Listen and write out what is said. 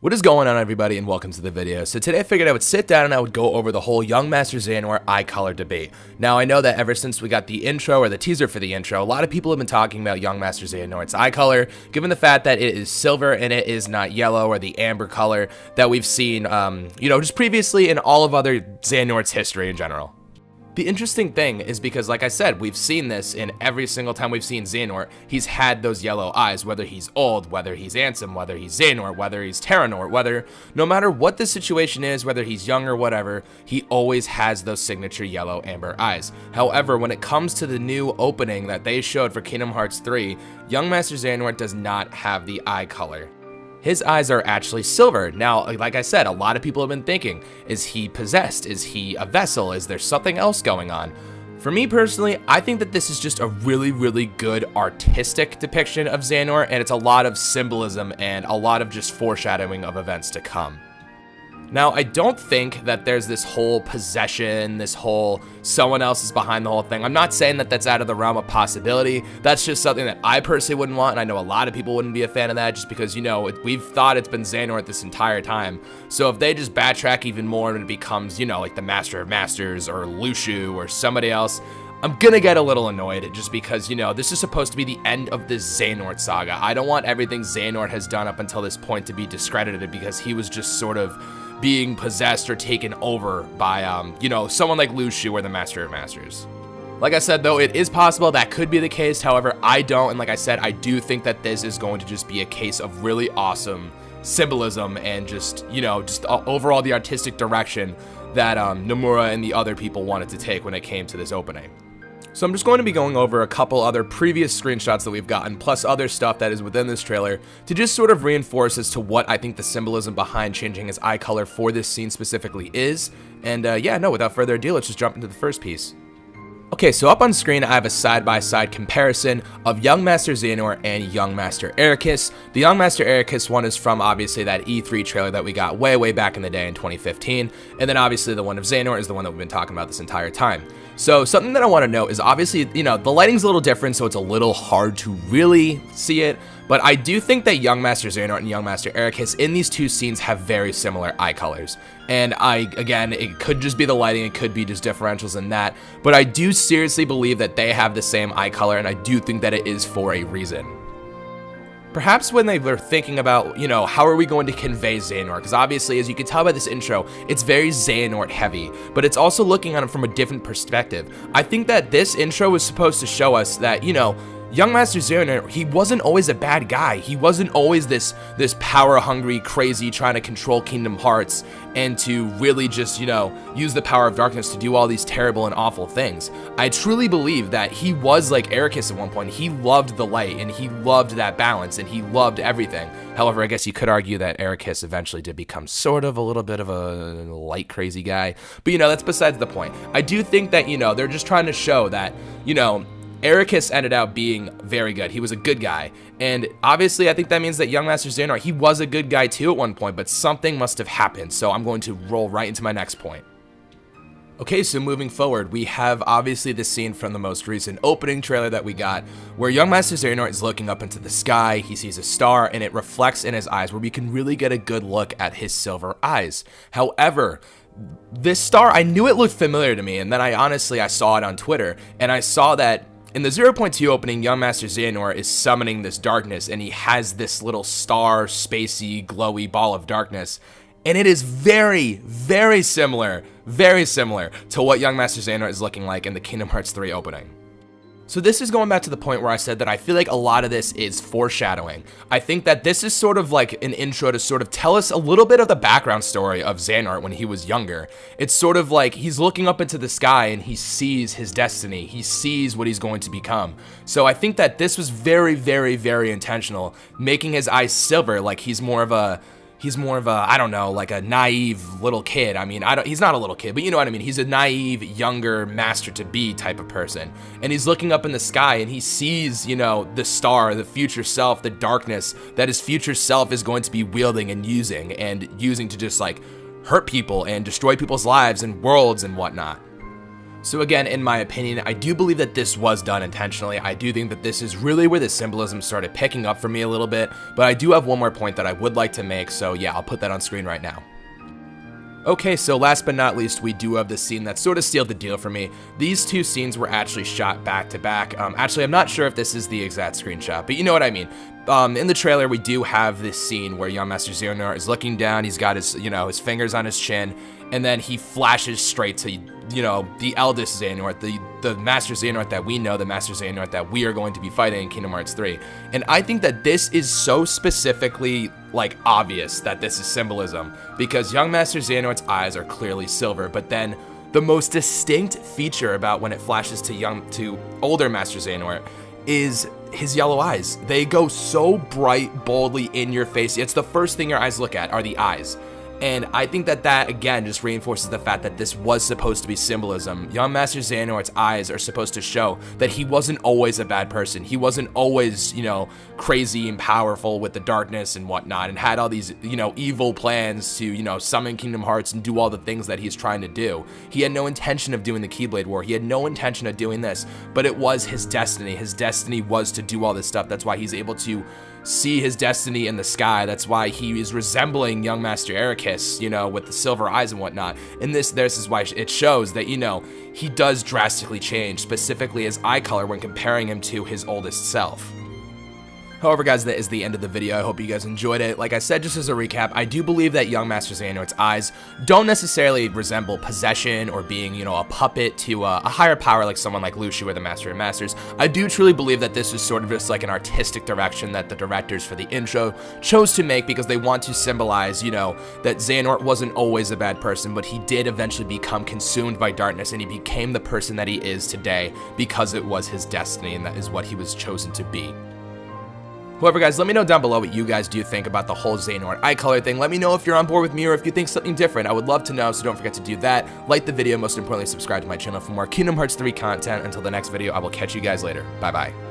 What is going on, everybody, and welcome to the video. So today I figured I would sit down and I would go over the whole Young Master Xehanort eye color debate. Now I know that ever since we got the intro or the teaser for the intro, a lot of people have been talking about Young Master Xehanort's eye color, given the fact that it is silver and it is not yellow or the amber color that we've seen, just previously in all of other Xehanort's history in general. The interesting thing is because, like I said, we've seen this in every single time we've seen Xehanort. He's had those yellow eyes, whether he's old, whether he's Ansem, whether he's Xehanort, whether he's Terranort, no matter what the situation is, whether he's young or whatever, he always has those signature yellow amber eyes. However, when it comes to the new opening that they showed for Kingdom Hearts 3, Young Master Xehanort does not have the eye color. His eyes are actually silver. Now, like I said, a lot of people have been thinking, is he possessed? Is he a vessel? Is there something else going on? For me personally, I think that this is just a really, really good artistic depiction of Xehanort, and it's a lot of symbolism and a lot of just foreshadowing of events to come. Now, I don't think that there's this whole possession, this whole someone else is behind the whole thing. I'm not saying that that's out of the realm of possibility. That's just something that I personally wouldn't want, and I know a lot of people wouldn't be a fan of that just because, we've thought it's been Xehanort this entire time. So if they just backtrack even more and it becomes, like the Master of Masters or Luxu or somebody else, I'm gonna get a little annoyed just because, this is supposed to be the end of this Xehanort saga. I don't want everything Xehanort has done up until this point to be discredited because he was just sort of being possessed or taken over by, someone like Luxu or the Master of Masters. Like I said, though, it is possible that could be the case. However, I don't, and like I said, I do think that this is going to just be a case of really awesome symbolism and just overall the artistic direction that Nomura and the other people wanted to take when it came to this opening. So I'm just going to be going over a couple other previous screenshots that we've gotten, plus other stuff that is within this trailer, to just sort of reinforce as to what I think the symbolism behind changing his eye color for this scene specifically is. And without further ado, let's just jump into the first piece. Okay, so up on screen, I have a side-by-side comparison of Young Master Xehanort and Young Master Ericus. The Young Master Ericus one is from, obviously, that E3 trailer that we got way, way back in the day in 2015. And then, obviously, the one of Xehanort is the one that we've been talking about this entire time. So, something that I want to note is, obviously, the lighting's a little different, so it's a little hard to really see it. But I do think that Young Master Xehanort and Young Master Ericus in these two scenes have very similar eye colors. And again, it could just be the lighting, it could be just differentials in that, but I do seriously believe that they have the same eye color, and I do think that it is for a reason. Perhaps when they were thinking about, how are we going to convey Xehanort? Because obviously, as you can tell by this intro, it's very Xehanort heavy, but it's also looking at him from a different perspective. I think that this intro was supposed to show us that, Young Master Xehanort, he wasn't always a bad guy. He wasn't always this power-hungry, crazy, trying to control Kingdom Hearts and to really just, use the power of darkness to do all these terrible and awful things. I truly believe that he was like Ericus at one point. He loved the light, and he loved that balance, and he loved everything. However, I guess you could argue that Ericus eventually did become sort of a little bit of a light crazy guy. But, that's besides the point. I do think that, they're just trying to show that, Ericus ended up being very good. He was a good guy. And obviously, I think that means that Young Master Xehanort, he was a good guy too at one point, but something must have happened. So I'm going to roll right into my next point. Okay, so moving forward, we have obviously the scene from the most recent opening trailer that we got, where Young Master Xehanort is looking up into the sky, he sees a star, and it reflects in his eyes, where we can really get a good look at his silver eyes. However, this star, I knew it looked familiar to me, and then I saw it on Twitter, and I saw that in the 0.2 opening, Young Master Xehanort is summoning this darkness, and he has this little star, spacey, glowy ball of darkness, and it is very, very similar to what Young Master Xehanort is looking like in the Kingdom Hearts 3 opening. So this is going back to the point where I said that I feel like a lot of this is foreshadowing. I think that this is sort of like an intro to sort of tell us a little bit of the background story of Xehanort when he was younger. It's sort of like he's looking up into the sky and he sees his destiny. He sees what he's going to become. So I think that this was very, very, very intentional, making his eyes silver, like he's more of a, I don't know, like a naive little kid. I mean, he's not a little kid, but you know what I mean? He's a naive, younger master-to-be type of person. And he's looking up in the sky and he sees, the star, the future self, the darkness that his future self is going to be wielding and using to just, hurt people and destroy people's lives and worlds and whatnot. So again, in my opinion, I do believe that this was done intentionally. I do think that this is really where the symbolism started picking up for me a little bit, but I do have one more point that I would like to make, so yeah, I'll put that on screen right now. Okay, so last but not least, we do have the scene that sort of sealed the deal for me. These two scenes were actually shot back to back. Actually, I'm not sure if this is the exact screenshot, but you know what I mean. In the trailer, we do have this scene where Young Master Xehanort is looking down. He's got his, his fingers on his chin, and then he flashes straight to, the eldest Xehanort, the Master Xehanort that we know, the Master Xehanort that we are going to be fighting in Kingdom Hearts 3. And I think that this is so specifically, obvious that this is symbolism, because Young Master Xehanort's eyes are clearly silver, but then the most distinct feature about when it flashes to older Master Xehanort is his yellow eyes. They go so bright, boldly in your face. It's the first thing your eyes look at are the eyes. And I think that again just reinforces the fact that this was supposed to be symbolism. Young Master Xehanort's eyes are supposed to show that he wasn't always a bad person. He wasn't always, crazy and powerful with the darkness and whatnot, and had all these, evil plans to, summon Kingdom Hearts and do all the things that he's trying to do. He had no intention of doing the Keyblade War. He had no intention of doing this, but it was his destiny. His destiny was to do all this stuff. That's why he's able to see his destiny in the sky. That's why he is resembling young Master Ericus, with the silver eyes and whatnot. And this is why it shows that, he does drastically change, specifically his eye color when comparing him to his oldest self. However, guys, that is the end of the video. I hope you guys enjoyed it. Like I said, just as a recap, I do believe that Young Master Xehanort's eyes don't necessarily resemble possession or being, a puppet to a higher power like someone like Lucia or the Master of Masters. I do truly believe that this is sort of just like an artistic direction that the directors for the intro chose to make, because they want to symbolize, that Xehanort wasn't always a bad person, but he did eventually become consumed by darkness, and he became the person that he is today because it was his destiny, and that is what he was chosen to be. However, guys, let me know down below what you guys do think about the whole Xehanort eye color thing. Let me know if you're on board with me or if you think something different. I would love to know, so don't forget to do that. Like the video, most importantly, subscribe to my channel for more Kingdom Hearts 3 content. Until the next video, I will catch you guys later. Bye-bye.